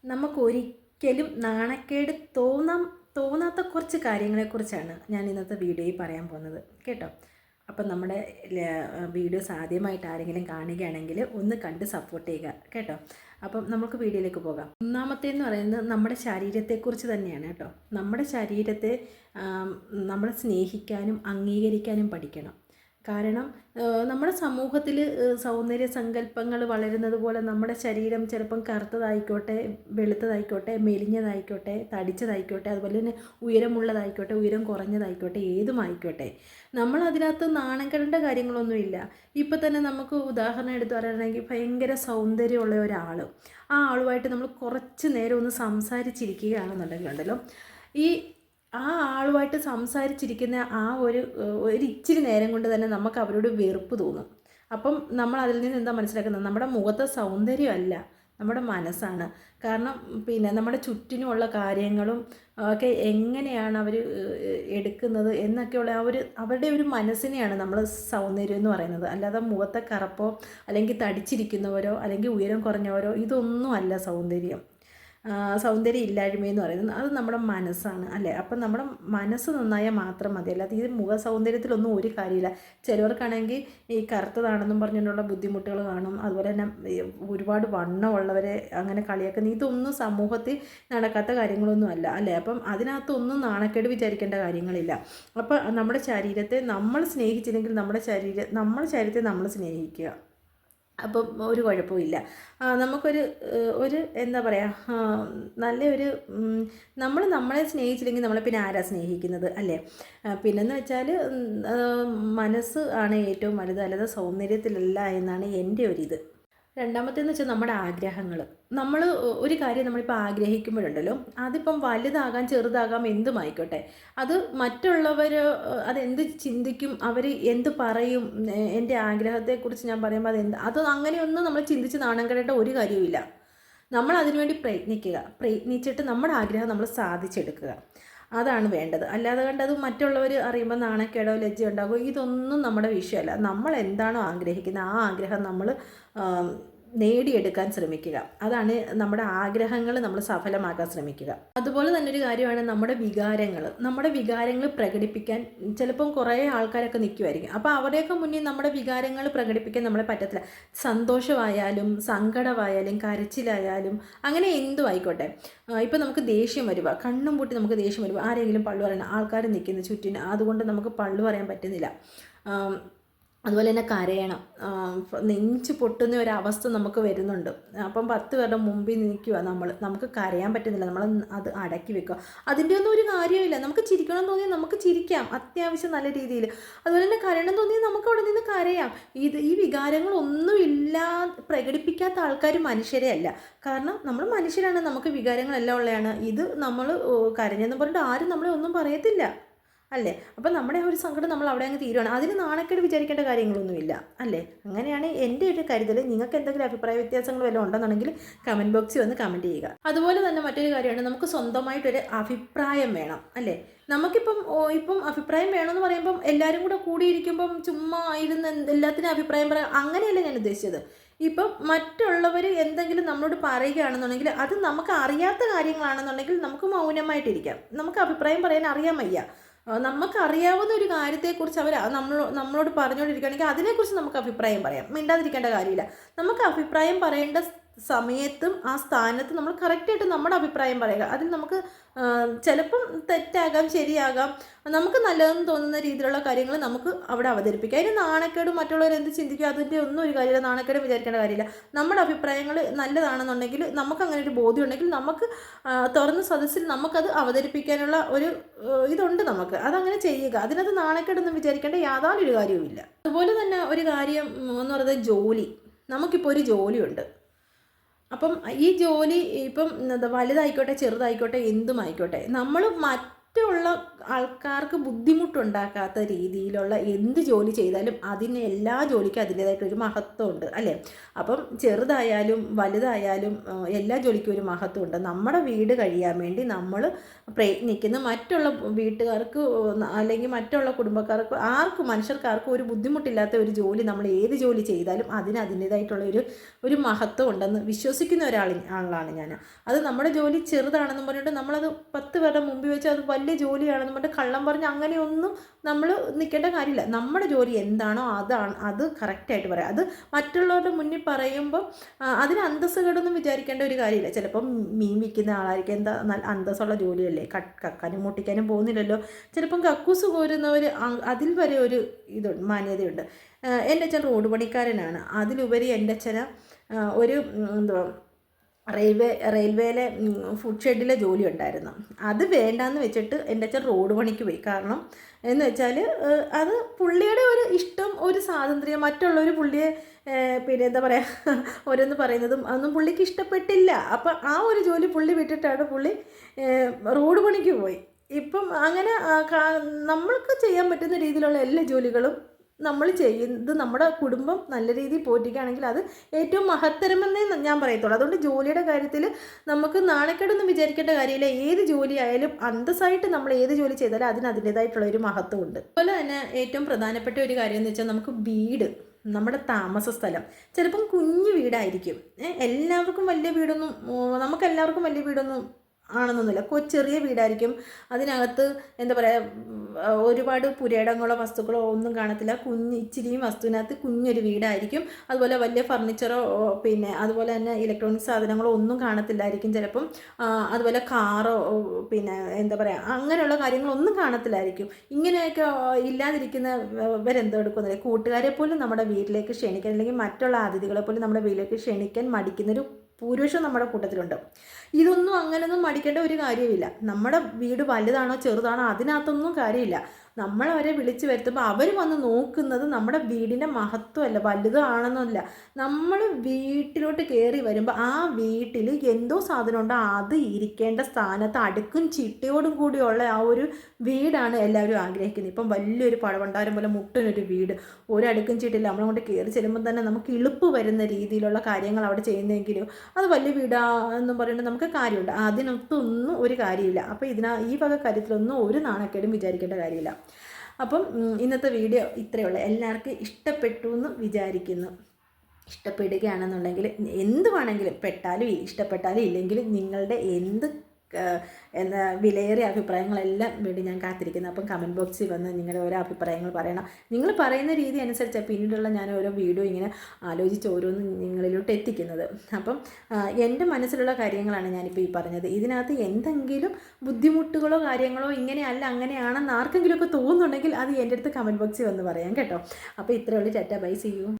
നമുക്കൊരിക്കലും നാണക്കേട് തോന്നാത്ത കുറച്ച് കാര്യങ്ങളെക്കുറിച്ചാണ് ഞാൻ ഇന്നത്തെ വീഡിയോയിൽ പറയാൻ പോകുന്നത് കേട്ടോ. അപ്പം നമ്മുടെ വീഡിയോസ് ആദ്യമായിട്ട് ആരെങ്കിലും കാണുകയാണെങ്കിൽ ഒന്ന് കണ്ട് സപ്പോർട്ട് ചെയ്യുക കേട്ടോ. അപ്പം നമുക്ക് വീഡിയോയിലേക്ക് പോകാം. ഒന്നാമത്തേന്ന് പറയുന്നത് നമ്മുടെ ശരീരത്തെക്കുറിച്ച് തന്നെയാണ് കേട്ടോ. നമ്മുടെ ശരീരത്തെ നമ്മൾ സ്നേഹിക്കാനും അംഗീകരിക്കാനും പഠിക്കണം. കാരണം നമ്മുടെ സമൂഹത്തിൽ സൗന്ദര്യ സങ്കല്പങ്ങൾ വളരുന്നത് പോലെ നമ്മുടെ ശരീരം ചിലപ്പം കറുത്തതായിക്കോട്ടെ, വെളുത്തതായിക്കോട്ടെ, മെലിഞ്ഞതായിക്കോട്ടെ, തടിച്ചതായിക്കോട്ടെ, അതുപോലെ തന്നെ ഉയരമുള്ളതായിക്കോട്ടെ, ഉയരം കുറഞ്ഞതായിക്കോട്ടെ, ഏതുമായിക്കോട്ടെ, നമ്മൾ അതിനകത്ത് നാണം കെടേണ്ട കാര്യങ്ങളൊന്നുമില്ല. ഇപ്പം തന്നെ നമുക്ക് ഉദാഹരണം എടുത്ത് പറയുകയാണെങ്കിൽ ഭയങ്കര സൗന്ദര്യമുള്ള ഒരാൾ, ആ ആളുമായിട്ട് നമ്മൾ കുറച്ച് നേരം ഒന്ന് സംസാരിച്ചിരിക്കുകയാണെന്നുണ്ടെങ്കിലുണ്ടല്ലോ, ആ ആളുമായിട്ട് സംസാരിച്ചിരിക്കുന്ന ആ ഒരു ഇച്ചിരി നേരം കൊണ്ട് തന്നെ നമുക്ക് അവരോട് വെറുപ്പ് തോന്നും. അപ്പം നമ്മൾ അതിൽ നിന്ന് എന്താ മനസ്സിലാക്കുന്നത്? നമ്മുടെ മുഖത്തെ സൗന്ദര്യമല്ല, നമ്മുടെ മനസ്സാണ്. കാരണം നമ്മുടെ ചുറ്റിനുമുള്ള കാര്യങ്ങളും ഒക്കെ എങ്ങനെയാണ് അവർ എടുക്കുന്നത് എന്നൊക്കെയുള്ള അവരുടെ ഒരു മനസ്സിനെയാണ് നമ്മൾ സൗന്ദര്യം എന്ന് പറയുന്നത്. അല്ലാതെ മുഖത്തെ കറുപ്പോ അല്ലെങ്കിൽ തടിച്ചിരിക്കുന്നവരോ അല്ലെങ്കിൽ ഉയരം കുറഞ്ഞവരോ ഇതൊന്നും അല്ല സൗന്ദര്യം. സൗന്ദര്യം ഇല്ലായ്മയെന്ന് പറയുന്നത് അത് നമ്മുടെ മനസ്സാണ് അല്ലേ. അപ്പം നമ്മുടെ മനസ്സ് നന്നായാൽ മാത്രം മതി, അല്ലാതെ ഈ മുഖ സൗന്ദര്യത്തിലൊന്നും ഒരു കാര്യമില്ല. ചിലവർക്കാണെങ്കിൽ ഈ കറുത്തതാണെന്നും പറഞ്ഞുകൊണ്ടുള്ള ബുദ്ധിമുട്ടുകൾ കാണും. അതുപോലെ തന്നെ ഒരുപാട് വണ്ണമുള്ളവരെ അങ്ങനെ കളിയാക്കുന്ന ഇതൊന്നും സമൂഹത്തിൽ നടക്കാത്ത കാര്യങ്ങളൊന്നും അല്ല അല്ലേ. അപ്പം അതിനകത്തൊന്നും നാണക്കേട് വിചാരിക്കേണ്ട കാര്യങ്ങളില്ല. അപ്പോൾ നമ്മുടെ ശരീരത്തെ നമ്മൾ സ്നേഹിച്ചില്ലെങ്കിൽ നമ്മുടെ ശരീരത്തെ നമ്മൾ സ്നേഹിക്കുക. അപ്പം ഒരു കുഴപ്പമില്ല. നമുക്കൊരു എന്താ പറയുക, നല്ലൊരു നമ്മളെ സ്നേഹിച്ചില്ലെങ്കിൽ നമ്മളെ പിന്നെ ആരാ സ്നേഹിക്കുന്നത് അല്ലേ. പിന്നെന്ന് വെച്ചാൽ മനസ്സ് ആണ് ഏറ്റവും വലുത്, അല്ലാതെ സൗന്ദര്യത്തിലല്ല എന്നാണ് എൻ്റെ ഒരിത്. രണ്ടാമത്തേന്ന് വെച്ചാൽ നമ്മുടെ ആഗ്രഹങ്ങൾ. നമ്മൾ ഒരു കാര്യം നമ്മളിപ്പോൾ ആഗ്രഹിക്കുമ്പോഴുണ്ടല്ലോ, അതിപ്പം വലുതാകാം ചെറുതാകാം എന്തുമായിക്കോട്ടെ, അത് മറ്റുള്ളവർ അതെന്ത് ചിന്തിക്കും, അവർ എന്ത് പറയും, എൻ്റെ ആഗ്രഹത്തെക്കുറിച്ച് ഞാൻ പറയുമ്പോൾ അത് അങ്ങനെയൊന്നും നമ്മൾ ചിന്തിച്ച് നാണം കെടേണ്ട ഒരു കാര്യവുമില്ല. നമ്മൾ അതിനുവേണ്ടി പ്രയത്നിച്ചിട്ട് നമ്മുടെ ആഗ്രഹം നമ്മൾ സാധിച്ചെടുക്കുക, അതാണ് വേണ്ടത്. അല്ലാതെ കണ്ടത് മറ്റുള്ളവർ അറിയുമ്പോൾ നാണക്കേടോ ലജ്ജ ഉണ്ടാകുമോ ഇതൊന്നും നമ്മുടെ വിഷയമല്ല. നമ്മൾ എന്താണോ ആഗ്രഹിക്കുന്നത് ആ ആഗ്രഹം നമ്മൾ നേടിയെടുക്കാൻ ശ്രമിക്കുക. അതാണ് നമ്മുടെ ആഗ്രഹങ്ങൾ നമ്മൾ സഫലമാക്കാൻ ശ്രമിക്കുക. അതുപോലെ തന്നെ ഒരു കാര്യമാണ് നമ്മുടെ വികാരങ്ങൾ പ്രകടിപ്പിക്കാൻ ചിലപ്പം കുറേ ആൾക്കാരൊക്കെ നിൽക്കുമായിരിക്കും. അപ്പോൾ അവരുടെയൊക്കെ മുന്നിൽ നമ്മുടെ വികാരങ്ങൾ പ്രകടിപ്പിക്കാൻ നമ്മളെ പറ്റത്തില്ല. സന്തോഷമായാലും സങ്കടമായാലും കരച്ചിലായാലും അങ്ങനെ എന്തും ആയിക്കോട്ടെ. ഇപ്പം നമുക്ക് ദേഷ്യം വരുക, കണ്ണും പൂട്ടി നമുക്ക് ദേഷ്യം വരുക, ആരെങ്കിലും പള്ളു പറയണം, ആൾക്കാർ നിൽക്കുന്ന ചുറ്റിന്, അതുകൊണ്ട് നമുക്ക് പള്ളു പറയാൻ പറ്റുന്നില്ല. അതുപോലെ തന്നെ കരയണം, നെഞ്ച് പൊട്ടുന്ന ഒരവസ്ഥ നമുക്ക് വരുന്നുണ്ട്. അപ്പം 10 പേരുടെ മുമ്പിൽ നിൽക്കുക, നമുക്ക് കരയാൻ പറ്റുന്നില്ല, നമ്മൾ അത് അടക്കി വെക്കുക. അതിൻ്റെ ഒന്നും ഒരു കാര്യമില്ല. നമുക്ക് ചിരിക്കണം തോന്നിയാൽ നമുക്ക് ചിരിക്കാം അത്യാവശ്യം നല്ല രീതിയിൽ. അതുപോലെ തന്നെ കരയണം തോന്നിയാൽ നമുക്ക് അവിടെ നിന്ന് കരയാം. ഈ വികാരങ്ങളൊന്നും പ്രകടിപ്പിക്കാത്ത ആൾക്കാർ മനുഷ്യരെ അല്ല. കാരണം നമ്മൾ മനുഷ്യരാണ്, നമുക്ക് വികാരങ്ങളെല്ലാം ഉള്ളതാണ്. ഇത് നമ്മൾ കരഞ്ഞെന്ന് പറഞ്ഞിട്ട് ആരും നമ്മളെ ഒന്നും പറയത്തില്ല അല്ലേ. അപ്പം നമ്മുടെ ഒരു സങ്കടം നമ്മൾ അവിടെ അങ്ങ് തീരുവാണ്. അതിന് നാണക്കേട് വിചാരിക്കേണ്ട കാര്യങ്ങളൊന്നുമില്ല അല്ലേ. അങ്ങനെയാണ് എൻ്റെ ഒരു കരുതൽ. നിങ്ങൾക്ക് എന്തെങ്കിലും അഭിപ്രായ വ്യത്യാസങ്ങൾ വല്ലതും ഉണ്ടെന്നുണ്ടെങ്കിൽ കമൻറ്റ് ബോക്സിൽ വന്ന് കമൻറ്റ് ചെയ്യുക. അതുപോലെ തന്നെ മറ്റൊരു കാര്യമാണ്, നമുക്ക് സ്വന്തമായിട്ടൊരു അഭിപ്രായം വേണം അല്ലേ. ഇപ്പം അഭിപ്രായം വേണമെന്ന് പറയുമ്പം എല്ലാവരും കൂടെ കൂടിയിരിക്കുമ്പം ചുമ്മാ ഇരുന്ന് എല്ലാത്തിനും അഭിപ്രായം പറയാം, അങ്ങനെയല്ല ഞാൻ ഉദ്ദേശിച്ചത്. ഇപ്പം മറ്റുള്ളവർ എന്തെങ്കിലും നമ്മളോട് പറയുകയാണെന്നുണ്ടെങ്കിൽ അത് നമുക്ക് അറിയാത്ത കാര്യങ്ങളാണെന്നുണ്ടെങ്കിൽ നമുക്ക് മൗനമായിട്ടിരിക്കാം. നമുക്ക് അഭിപ്രായം പറയാൻ അറിയാൻ വയ്യ, നമുക്കറിയാവുന്ന ഒരു കാര്യത്തെക്കുറിച്ച് അവർ നമ്മളോട് പറഞ്ഞുകൊണ്ടിരിക്കുകയാണെങ്കിൽ അതിനെക്കുറിച്ച് നമുക്ക് അഭിപ്രായം പറയാം, മിണ്ടാതിരിക്കേണ്ട കാര്യമില്ല. നമുക്ക് അഭിപ്രായം പറയേണ്ട സമയത്തും ആ സ്ഥാനത്ത് നമ്മൾ കറക്റ്റായിട്ട് നമ്മുടെ അഭിപ്രായം പറയുക. അതിൽ നമുക്ക് ചിലപ്പം തെറ്റാകാം, ശരിയാകാം, നമുക്ക് നല്ലതെന്ന് തോന്നുന്ന രീതിയിലുള്ള കാര്യങ്ങൾ നമുക്ക് അവിടെ അവതരിപ്പിക്കാം. അതിന് നാണക്കേടും മറ്റുള്ളവർ എന്ത് ചിന്തിക്കുക അതിൻ്റെ ഒന്നും ഒരു കാര്യമില്ല, നാണക്കേടും വിചാരിക്കേണ്ട കാര്യമില്ല. നമ്മുടെ അഭിപ്രായങ്ങൾ നല്ലതാണെന്നുണ്ടെങ്കിൽ നമുക്കങ്ങനെ ഒരു ബോധ്യം ഉണ്ടെങ്കിൽ നമുക്ക് തുറന്ന സദസ്സിൽ നമുക്കത് അവതരിപ്പിക്കാനുള്ള ഒരു ഇതുണ്ട്, നമുക്ക് അതങ്ങനെ ചെയ്യുക. അതിനകത്ത് നാണക്കേടൊന്നും വിചാരിക്കേണ്ട യാതൊരു കാര്യവുമില്ല. അതുപോലെ തന്നെ ഒരു കാര്യം എന്ന് പറയുന്നത് ജോലി. നമുക്കിപ്പോൾ ഒരു ജോലിയുണ്ട്. അപ്പം ഈ ജോലി ഇപ്പം വലുതായിക്കോട്ടെ ചെറുതായിക്കോട്ടെ എന്തുമായിക്കോട്ടെ, നമ്മൾ മറ്റുള്ള ആൾക്കാർക്ക് ബുദ്ധിമുട്ടുണ്ടാക്കാത്ത രീതിയിലുള്ള എന്ത് ജോലി ചെയ്താലും അതിന് എല്ലാ ജോലിക്കും അതിൻ്റേതായിട്ടൊരു മഹത്വമുണ്ട് അല്ലേ. അപ്പം ചെറുതായാലും വലുതായാലും എല്ലാ ജോലിക്കും ഒരു മഹത്വമുണ്ട്. നമ്മുടെ വീട് കഴിയാൻ വേണ്ടി നമ്മൾ പ്രയത്നിക്കുന്ന മറ്റുള്ള വീട്ടുകാർക്ക് അല്ലെങ്കിൽ മറ്റുള്ള കുടുംബക്കാർക്ക് ആർക്കും മനുഷ്യർക്കാർക്കും ഒരു ബുദ്ധിമുട്ടില്ലാത്ത ഒരു ജോലി നമ്മൾ ഏത് ജോലി ചെയ്താലും അതിന് അതിൻ്റേതായിട്ടുള്ള ഒരു മഹത്വം ഉണ്ടെന്ന് വിശ്വസിക്കുന്ന ആളാണ് ഞാൻ. അത് നമ്മുടെ ജോലി ചെറുതാണെന്ന് പറഞ്ഞിട്ട് നമ്മളത് 10 പേരുടെ മുമ്പിൽ വെച്ച് അത് വലിയ ജോലിയാണെന്ന് പറഞ്ഞിട്ട് കള്ളം പറഞ്ഞ് അങ്ങനെയൊന്നും നമ്മൾ നിൽക്കേണ്ട കാര്യമില്ല. നമ്മുടെ ജോലി എന്താണോ അത് കറക്റ്റായിട്ട് പറയാം. അത് മറ്റുള്ളവരുടെ മുന്നിൽ പറയുമ്പോൾ അതിന് അന്തസ്സുകേടൊന്നും വിചാരിക്കേണ്ട ഒരു കാര്യമില്ല. ചിലപ്പം മീൻ വിൽക്കുന്ന ആളായിരിക്കും, എന്താ നല്ല അന്തസ്സുള്ള ജോലിയല്ലേ, കക്കാനും മുട്ടിക്കാനും പോകുന്നില്ലല്ലോ. ചിലപ്പം കക്കൂസ് കോരുന്നവർ അതിൽ വരെ ഒരു മാന്യതയുണ്ട്. എൻ്റെ അച്ഛൻ റോഡ് പണിക്കാരനാണ്. അതിലുപരി എൻ്റെ അച്ഛന് ഒരു എന്തുവാ റെയിൽവേയിലെ ഫുഡ് ഷെഡിലെ ജോലി ഉണ്ടായിരുന്നു. അത് വേണ്ടാന്ന് വെച്ചിട്ട് എൻ്റെ അച്ഛൻ റോഡ് പണിക്ക് പോയി. കാരണം എന്ന് വെച്ചാൽ അത് പുള്ളിയുടെ ഒരു ഇഷ്ടം, ഒരു സ്വാതന്ത്ര്യം. മറ്റുള്ളവർ പുള്ളിയെ പിന്നെ എന്താ പറയുക ഓരോന്ന് പറയുന്നതും അതൊന്നും പുള്ളിക്ക് ഇഷ്ടപ്പെട്ടില്ല. അപ്പം ആ ഒരു ജോലി പുള്ളി വിട്ടിട്ടാണ് പുള്ളി റോഡ് പണിക്ക് പോയി. ഇപ്പം അങ്ങനെ നമ്മൾക്ക് ചെയ്യാൻ പറ്റുന്ന രീതിയിലുള്ള എല്ലാ ജോലികളും നമ്മൾ ചെയ്യുന്നത് നമ്മുടെ കുടുംബം നല്ല രീതിയിൽ പോറ്റിക്കുകയാണെങ്കിൽ അത് ഏറ്റവും മഹത്തരമെന്നേ ഞാൻ പറയത്തുള്ളൂ. അതുകൊണ്ട് ജോലിയുടെ കാര്യത്തിൽ നമുക്ക് നാണക്കേടൊന്നും വിചാരിക്കേണ്ട കാര്യമില്ല. ഏത് ജോലി ആയാലും അന്തസ്സായിട്ട് നമ്മൾ ഏത് ജോലി ചെയ്താലും അതിന് അതിൻ്റേതായിട്ടുള്ള ഒരു മഹത്വമുണ്ട്. അതുപോലെ തന്നെ ഏറ്റവും പ്രധാനപ്പെട്ട ഒരു കാര്യം എന്ന് വെച്ചാൽ നമുക്ക് വീട്, നമ്മുടെ താമസ സ്ഥലം ചിലപ്പം കുഞ്ഞു വീടായിരിക്കും. എല്ലാവർക്കും വലിയ വീടൊന്നും നമുക്കെല്ലാവർക്കും വലിയ വീടൊന്നും ആണെന്നൊന്നുമില്ല. ചെറിയ വീടായിരിക്കും. അതിനകത്ത് എന്താ പറയുക ഒരുപാട് പുരയിടങ്ങളോ വസ്തുക്കളോ ഒന്നും കാണത്തില്ല. ഇച്ചിരിയും വസ്തുവിനകത്ത് കുഞ്ഞൊരു വീടായിരിക്കും. അതുപോലെ വലിയ ഫർണിച്ചറോ പിന്നെ അതുപോലെ തന്നെ ഇലക്ട്രോണിക് സാധനങ്ങളോ ഒന്നും കാണത്തില്ലായിരിക്കും ചിലപ്പം. അതുപോലെ കാറോ പിന്നെ എന്താ പറയുക അങ്ങനെയുള്ള കാര്യങ്ങളൊന്നും കാണത്തില്ലായിരിക്കും. ഇങ്ങനെയൊക്കെ ഇല്ലാതിരിക്കുന്നവരെന്തോ എടുക്കുന്നില്ല. കൂട്ടുകാരെ പോലും നമ്മുടെ വീട്ടിലേക്ക് ക്ഷണിക്കാൻ അല്ലെങ്കിൽ മറ്റുള്ള അതിഥികളെ പോലും നമ്മുടെ വീട്ടിലേക്ക് ക്ഷണിക്കാൻ മടിക്കുന്നൊരു ഭൂരിപക്ഷം നമ്മുടെ കൂട്ടത്തിലുണ്ട്. ഇതൊന്നും അങ്ങനെയൊന്നും മടിക്കേണ്ട ഒരു കാര്യമില്ല. നമ്മുടെ വീട് വലുതാണോ ചെറുതാണോ അതിനകത്തൊന്നും കാര്യമില്ല. നമ്മളവരെ വിളിച്ചു വരുത്തുമ്പോൾ അവർ വന്ന് നോക്കുന്നത് നമ്മുടെ വീടിൻ്റെ മഹത്വമല്ല, വലുതാണെന്നല്ല. നമ്മൾ വീട്ടിലോട്ട് കയറി വരുമ്പോൾ ആ വീട്ടിൽ എന്തോ സാധനം ഉണ്ടോ അത് ഇരിക്കേണ്ട സ്ഥാനത്ത് അടുക്കും ചിട്ടയോടും കൂടിയുള്ള ആ ഒരു വീടാണ് എല്ലാവരും ആഗ്രഹിക്കുന്നത്. ഇപ്പം വലിയൊരു പഴവണ്ടാരം പോലെ മുട്ടനൊരു വീട്, ഒരടുക്കും ചിട്ടില്ല. നമ്മളങ്ങോട്ട് കയറി ചെല്ലുമ്പോൾ തന്നെ നമുക്ക് എളുപ്പ് വരുന്ന രീതിയിലുള്ള കാര്യങ്ങൾ അവിടെ ചെയ്യുന്നെങ്കിലും അത് വലിയ വീടാണെന്നും പറയുന്നത് നമുക്ക് കാര്യമുണ്ട്. അതിനൊത്തൊന്നും ഒരു കാര്യമില്ല. അപ്പോൾ ഈ വക കാര്യത്തിലൊന്നും ഒരു നാണക്കേടും വിചാരിക്കേണ്ട കാര്യമില്ല. അപ്പം ഇന്നത്തെ വീഡിയോ ഇത്രയേ ഉള്ളൂ. എല്ലാവർക്കും ഇഷ്ടപ്പെട്ടു എന്ന് വിചാരിക്കുന്നു. ഇഷ്ടപ്പെടുകയാണെന്നുണ്ടെങ്കിൽ എന്ത് വേണമെങ്കിലും പെട്ടാലും ഇഷ്ടപ്പെട്ടാലും ഇല്ലെങ്കിലും നിങ്ങളുടെ എന്താ വിലയേറിയ അഭിപ്രായങ്ങളെല്ലാം വേണ്ടി ഞാൻ കാത്തിരിക്കുന്നു. അപ്പം കമൻറ്റ് ബോക്സിൽ വന്ന് നിങ്ങളുടെ ഓരോ അഭിപ്രായങ്ങൾ പറയണം. നിങ്ങൾ പറയുന്ന രീതി അനുസരിച്ചാണ് പിന്നീടുള്ള ഞാൻ ഓരോ വീഡിയോ ഇങ്ങനെ ആലോചിച്ച് ഓരോന്നും നിങ്ങളിലോട്ട് എത്തിക്കുന്നത്. അപ്പം എൻ്റെ മനസ്സിലുള്ള കാര്യങ്ങളാണ് ഞാനിപ്പോൾ ഈ പറഞ്ഞത്. ഇതിനകത്ത് എന്തെങ്കിലും ബുദ്ധിമുട്ടുകളോ കാര്യങ്ങളോ ഇങ്ങനെയല്ല അങ്ങനെയാണെന്ന് ആർക്കെങ്കിലുമൊക്കെ തോന്നുന്നുണ്ടെങ്കിൽ അത് എൻ്റെ അടുത്ത് കമൻറ്റ് ബോക്സിൽ വന്ന് പറയാം കേട്ടോ. അപ്പോൾ ഇത്രയേ ഉള്ളൂ. Tata bye, see U.